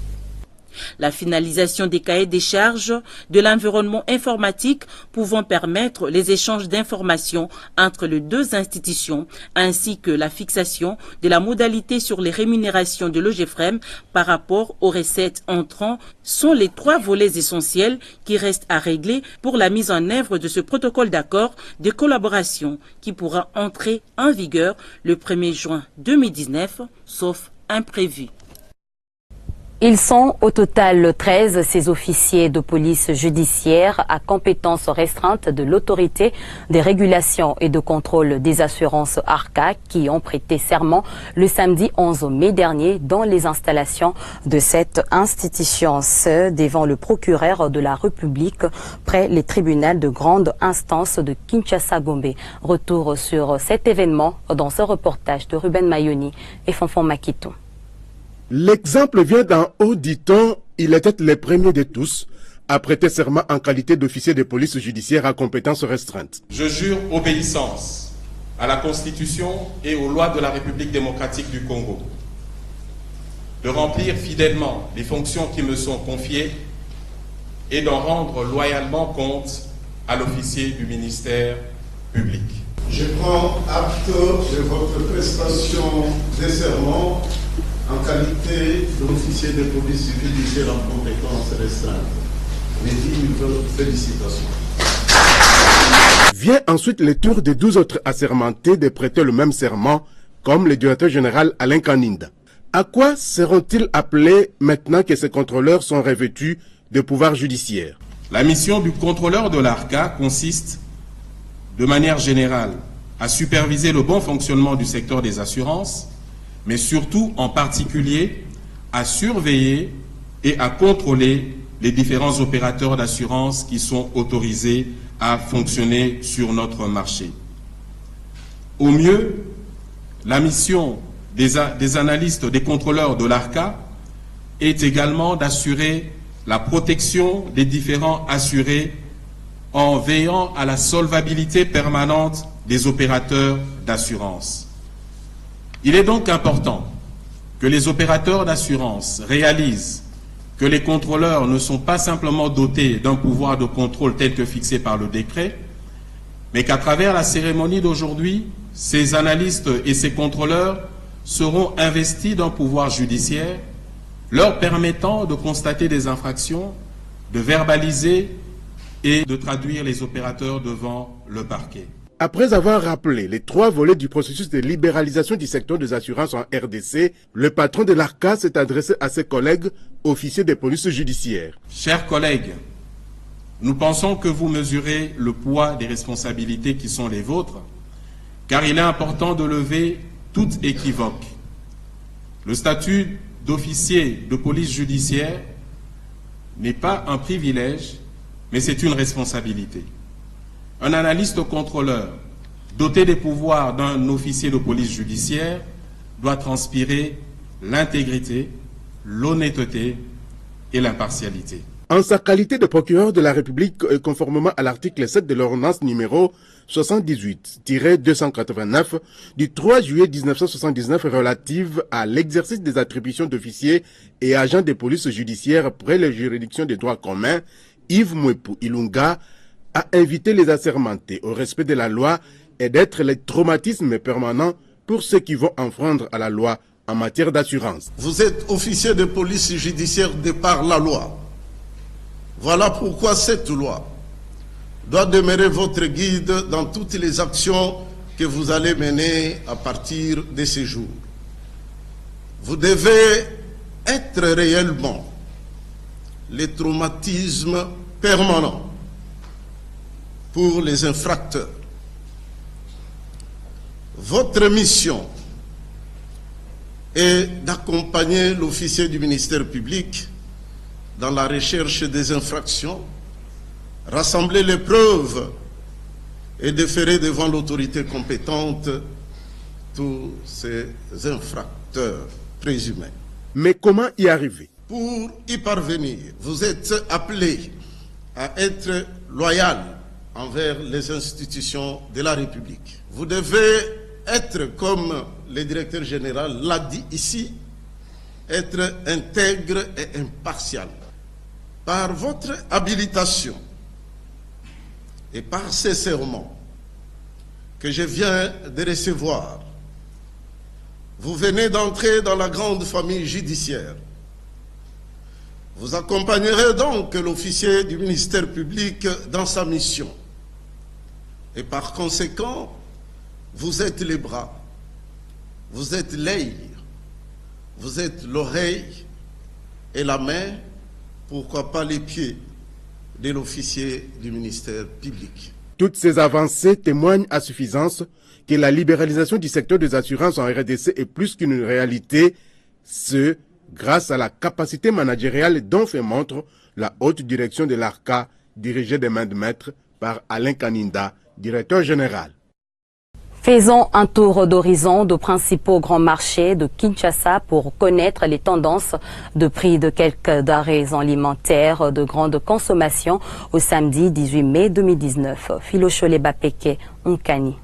La finalisation des cahiers des charges de l'environnement informatique pouvant permettre les échanges d'informations entre les deux institutions, ainsi que la fixation de la modalité sur les rémunérations de l'OGEFREM par rapport aux recettes entrant sont les 3 volets essentiels qui restent à régler pour la mise en œuvre de ce protocole d'accord de collaboration qui pourra entrer en vigueur le 1er juin 2019, sauf imprévu. Ils sont au total 13, ces officiers de police judiciaire à compétences restreintes de l'autorité des régulations et de contrôle des assurances ARCA qui ont prêté serment le samedi 11 mai dernier dans les installations de cette institution, ce devant le procureur de la République près les tribunaux de grande instance de Kinshasa-Gombe. Retour sur cet événement dans ce reportage de Ruben Mayoni et Fonfon Makito. L'exemple vient d'en haut, dit-on, il était le premier de tous à prêter serment en qualité d'officier de police judiciaire à compétences restreintes. Je jure obéissance à la Constitution et aux lois de la République démocratique du Congo, de remplir fidèlement les fonctions qui me sont confiées et d'en rendre loyalement compte à l'officier du ministère public. Je prends acte de votre prestation de serment en qualité d'officier de police judiciaire en compétences restreintes. Mes félicitations. Vient ensuite le tour des 12 autres assermentés de prêter le même serment, comme le directeur général Alain Kaninda. À quoi seront-ils appelés maintenant que ces contrôleurs sont revêtus de pouvoirs judiciaires? La mission du contrôleur de l'ARCA consiste, de manière générale, à superviser le bon fonctionnement du secteur des assurances, mais surtout, en particulier, à surveiller et à contrôler les différents opérateurs d'assurance qui sont autorisés à fonctionner sur notre marché. Au mieux, la mission des analystes, des contrôleurs de l'ARCA est également d'assurer la protection des différents assurés en veillant à la solvabilité permanente des opérateurs d'assurance. Il est donc important que les opérateurs d'assurance réalisent que les contrôleurs ne sont pas simplement dotés d'un pouvoir de contrôle tel que fixé par le décret, mais qu'à travers la cérémonie d'aujourd'hui, ces analystes et ces contrôleurs seront investis d'un pouvoir judiciaire leur permettant de constater des infractions, de verbaliser et de traduire les opérateurs devant le parquet. Après avoir rappelé les 3 volets du processus de libéralisation du secteur des assurances en RDC, le patron de l'ARCA s'est adressé à ses collègues officiers de police judiciaire. Chers collègues, nous pensons que vous mesurez le poids des responsabilités qui sont les vôtres, car il est important de lever toute équivoque. Le statut d'officier de police judiciaire n'est pas un privilège, mais c'est une responsabilité. Un analyste contrôleur doté des pouvoirs d'un officier de police judiciaire doit transpirer l'intégrité, l'honnêteté et l'impartialité. En sa qualité de procureur de la République, conformément à l'article 7 de l'ordonnance numéro 78-289 du 3 juillet 1979 relative à l'exercice des attributions d'officiers et agents de police judiciaire près les juridictions des droits communs, Yves Mouepou Ilunga a invité les assermentés au respect de la loi et d'être les traumatismes permanents pour ceux qui vont enfreindre à la loi en matière d'assurance. Vous êtes officier de police judiciaire de par la loi. Voilà pourquoi cette loi doit demeurer votre guide dans toutes les actions que vous allez mener à partir de ces jours. Vous devez être réellement les traumatismes permanents pour les infracteurs. Votre mission est d'accompagner l'officier du ministère public dans la recherche des infractions, rassembler les preuves et déférer devant l'autorité compétente tous ces infracteurs présumés. Mais comment y arriver? Pour y parvenir, vous êtes appelé à être loyal envers les institutions de la République. Vous devez être, comme le directeur général l'a dit ici, être intègre et impartial. Par votre habilitation et par ces serments que je viens de recevoir, vous venez d'entrer dans la grande famille judiciaire. Vous accompagnerez donc l'officier du ministère public dans sa mission. Et par conséquent, vous êtes les bras, vous êtes l'œil, vous êtes l'oreille et la main, pourquoi pas les pieds de l'officier du ministère public. Toutes ces avancées témoignent à suffisance que la libéralisation du secteur des assurances en RDC est plus qu'une réalité, ce grâce à la capacité managériale dont fait montre la haute direction de l'ARCA, dirigée des mains de maître par Alain Kaninda, directeur général. Faisons un tour d'horizon de principaux grands marchés de Kinshasa pour connaître les tendances de prix de quelques denrées alimentaires de grande consommation au samedi 18 mai 2019. Philochole Bapeke, Nkani.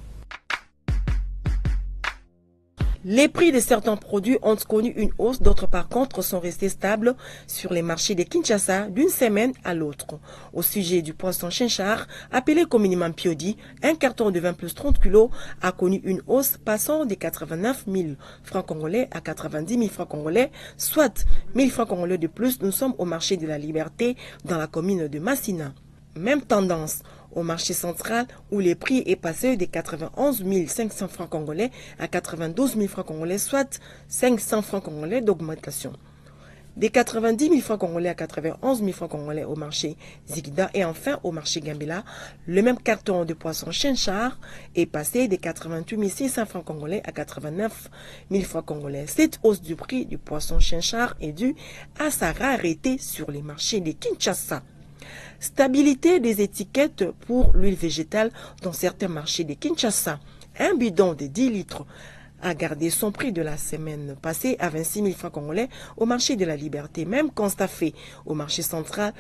Les prix de certains produits ont connu une hausse, d'autres par contre sont restés stables sur les marchés de Kinshasa d'une semaine à l'autre. Au sujet du poisson chinchard, appelé communément piodi, un carton de 20 plus 30 kg a connu une hausse passant de 89 000 francs congolais à 90 000 francs congolais, soit 1000 francs congolais de plus. Nous sommes au marché de la Liberté dans la commune de Massina. Même tendance au marché central où les prix est passé de 91 500 francs congolais à 92 000 francs congolais, soit 500 francs congolais d'augmentation. De 90 000 francs congolais à 91 000 francs congolais au marché Zigida et enfin au marché Gambela, le même carton de poisson chinchard est passé de 88 600 francs congolais à 89 000 francs congolais. Cette hausse du prix du poisson chinchard est due à sa rareté sur les marchés de Kinshasa. Stabilité des étiquettes pour l'huile végétale dans certains marchés de Kinshasa. Un bidon de 10 litres a gardé son prix de la semaine passée à 26 000 francs congolais au marché de la Liberté. Même constat fait au marché central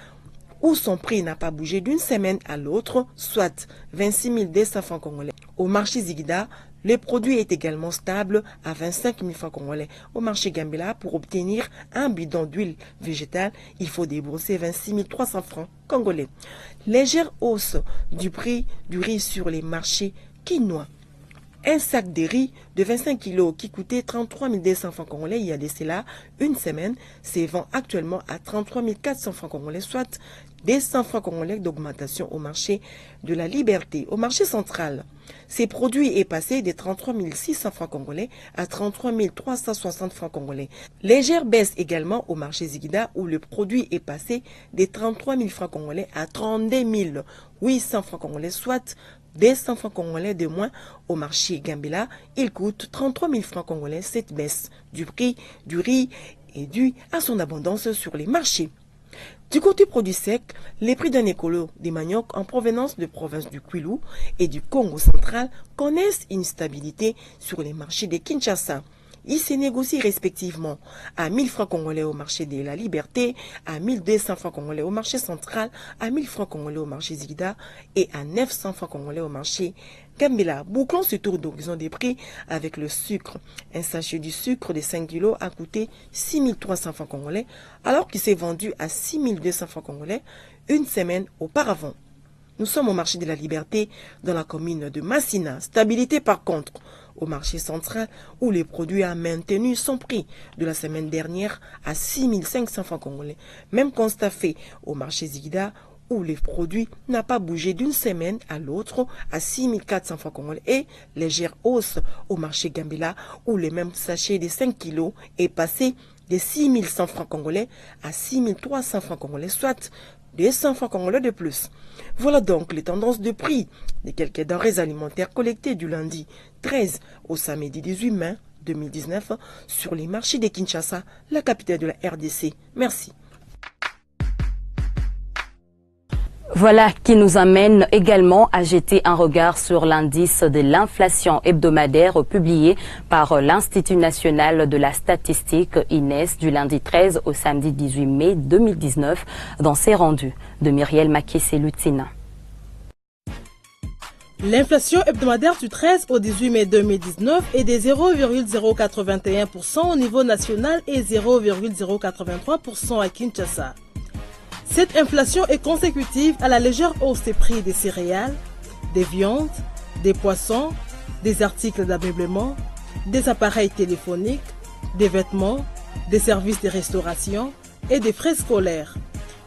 où son prix n'a pas bougé d'une semaine à l'autre, soit 26 200 francs congolais. Au marché Zigida, le produit est également stable à 25 000 francs congolais. Au marché Gambela, pour obtenir un bidon d'huile végétale, il faut débourser 26 300 francs congolais. Légère hausse du prix du riz sur les marchés quinois. Un sac de riz de 25 kg qui coûtait 33 200 francs congolais il y a de cela une semaine, se vend actuellement à 33 400 francs congolais, soit 200 francs congolais d'augmentation au marché de la Liberté. Au marché central, ces produits est passé de 33 600 francs congolais à 33 360 francs congolais. Légère baisse également au marché Zigida où le produit est passé de 33 000 francs congolais à 32 800 francs congolais, soit 200 francs congolais de moins. Au marché Gambela, il coûte 33 000 francs congolais. Cette baisse du prix du riz est due à son abondance sur les marchés. Du côté produits secs, les prix d'un écolo des maniocs en provenance de province du Kwilu et du Congo central connaissent une stabilité sur les marchés de Kinshasa. Ils se négocient respectivement à 1000 francs congolais au marché de la Liberté, à 1200 francs congolais au marché central, à 1000 francs congolais au marché Zigida et à 900 francs congolais au marché Gambela. Bouclons ce tour d'horizon des prix avec le sucre. Un sachet du sucre de 5 kg a coûté 6300 francs congolais alors qu'il s'est vendu à 6200 francs congolais une semaine auparavant. Nous sommes au marché de la Liberté dans la commune de Massina. Stabilité par contre au marché central où les produits ont maintenu son prix de la semaine dernière à 6500 francs congolais. Même constat fait au marché Zigida où les produits n'ont pas bougé d'une semaine à l'autre à 6400 francs congolais et légère hausse au marché Gambela où le même sachet de 5 kg est passé de 6100 francs congolais à 6300 francs congolais, soit 200 francs congolais de plus. Voilà donc les tendances de prix de quelques denrées alimentaires collectées du lundi 13 au samedi 18 mai 2019 sur les marchés de Kinshasa, la capitale de la RDC. Merci. Voilà qui nous amène également à jeter un regard sur l'indice de l'inflation hebdomadaire publié par l'Institut national de la statistique INES du lundi 13 au samedi 18 mai 2019 dans ses rendus de Myriel Makissé-Lutina. L'inflation hebdomadaire du 13 au 18 mai 2019 est de 0,081% au niveau national et 0,083% à Kinshasa. Cette inflation est consécutive à la légère hausse des prix des céréales, des viandes, des poissons, des articles d'ameublement, des appareils téléphoniques, des vêtements, des services de restauration et des frais scolaires.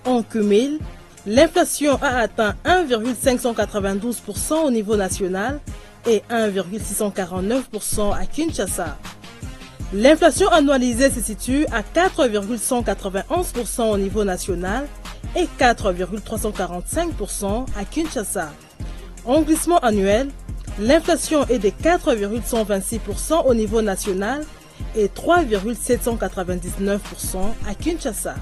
En cumul, l'inflation a atteint 1,592% au niveau national et 1,649% à Kinshasa. L'inflation annualisée se situe à 4,191% au niveau national et 4,345% à Kinshasa. En glissement annuel, l'inflation est de 4,126% au niveau national et 3,799% à Kinshasa.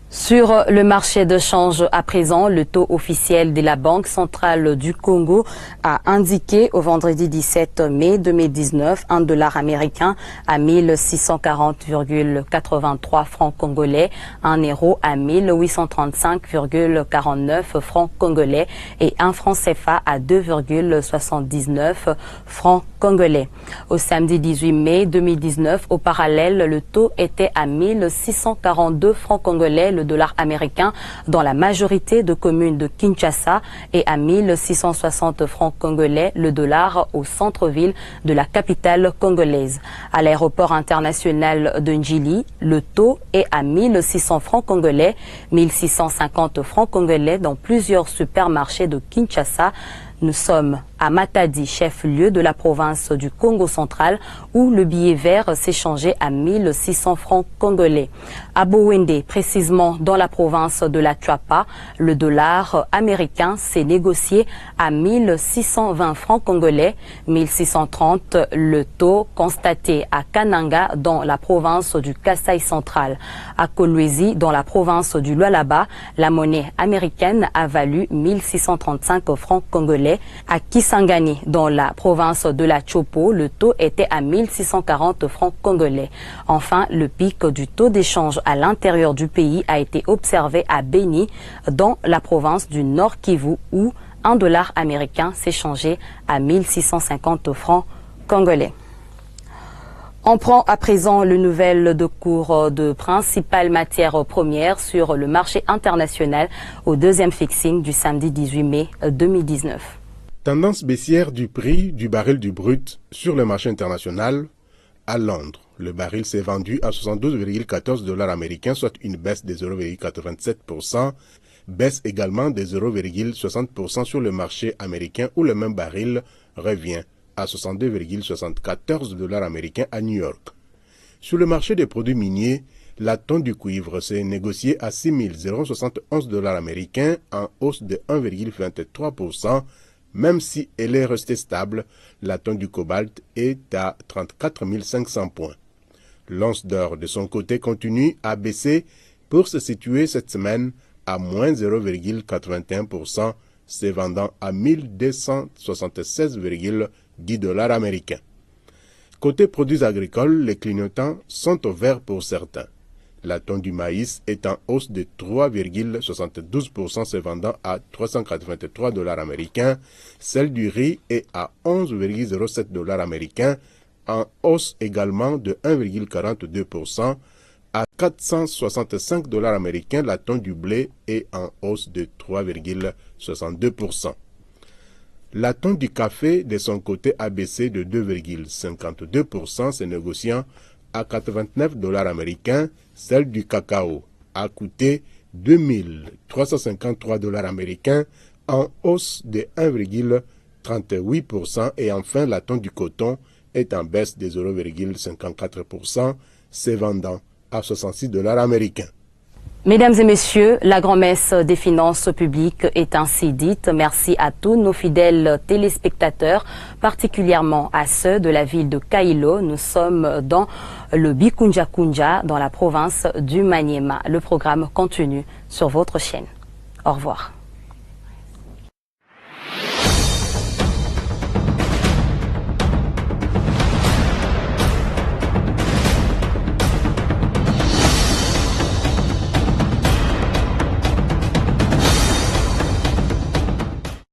Sur le marché de change à présent, le taux officiel de la Banque centrale du Congo a indiqué au vendredi 17 mai 2019 un dollar américain à 1640,83 francs congolais, un euro à 1835,49 francs congolais et un franc CFA à 2,79 francs congolais. Au samedi 18 mai 2019, au parallèle, le taux était à 1642 francs congolais, le dollar américain dans la majorité de communes de Kinshasa et à 1660 francs congolais le dollar au centre-ville de la capitale congolaise. À l'aéroport international de Njili, le taux est à 1600 francs congolais, 1650 francs congolais dans plusieurs supermarchés de Kinshasa. Nous sommes à Matadi, chef-lieu de la province du Congo central, où le billet vert s'échangeait à 1600 francs congolais. À Bowende, précisément dans la province de la Chuapa, le dollar américain s'est négocié à 1620 francs congolais, 1630 le taux constaté à Kananga dans la province du Kasaï central. À Kolwezi, dans la province du Lualaba, la monnaie américaine a valu 1635 francs congolais. À Kisangani, dans la province de la Chopo, le taux était à 1640 francs congolais. Enfin, le pic du taux d'échange à l'intérieur du pays a été observé à Beni, dans la province du Nord Kivu, où un dollar américain s'échangeait à 1650 francs congolais. On prend à présent le nouvel de cours de principales matières premières sur le marché international au deuxième fixing du samedi 18 mai 2019. Tendance baissière du prix du baril du brut sur le marché international. À Londres, le baril s'est vendu à 72,14 $ américains, soit une baisse de 0,87%, baisse également de 0,60% sur le marché américain où le même baril revient à 62,74 $ américains à New York. Sur le marché des produits miniers, la tonne du cuivre s'est négociée à 6 071 $ américains en hausse de 1,23%, même si elle est restée stable, la tonne du cobalt est à 34 500 points. L'once d'or, de son côté, continue à baisser pour se situer cette semaine à moins 0,81%, se vendant à 1276,10 $ américains. Côté produits agricoles, les clignotants sont au vert pour certains. La tonne du maïs est en hausse de 3,72%, se vendant à 383 $ américains. Celle du riz est à 11,07 $ américains, en hausse également de 1,42%. À 465 $ américains, la tonne du blé est en hausse de 3,62%. La tonne du café, de son côté, a baissé de 2,52%, se négociant à 89 $ américains. Celle du cacao a coûté 2353 $ américains, en hausse de 1,38%. Et enfin, la tonne du coton est en baisse de 0,54%, se vendant à 66 $ américains. Mesdames et messieurs, la grand-messe des finances publiques est ainsi dite. Merci à tous nos fidèles téléspectateurs, particulièrement à ceux de la ville de Kailo. Nous sommes dans le Bikunja-Kunja, dans la province du Maniema. Le programme continue sur votre chaîne. Au revoir.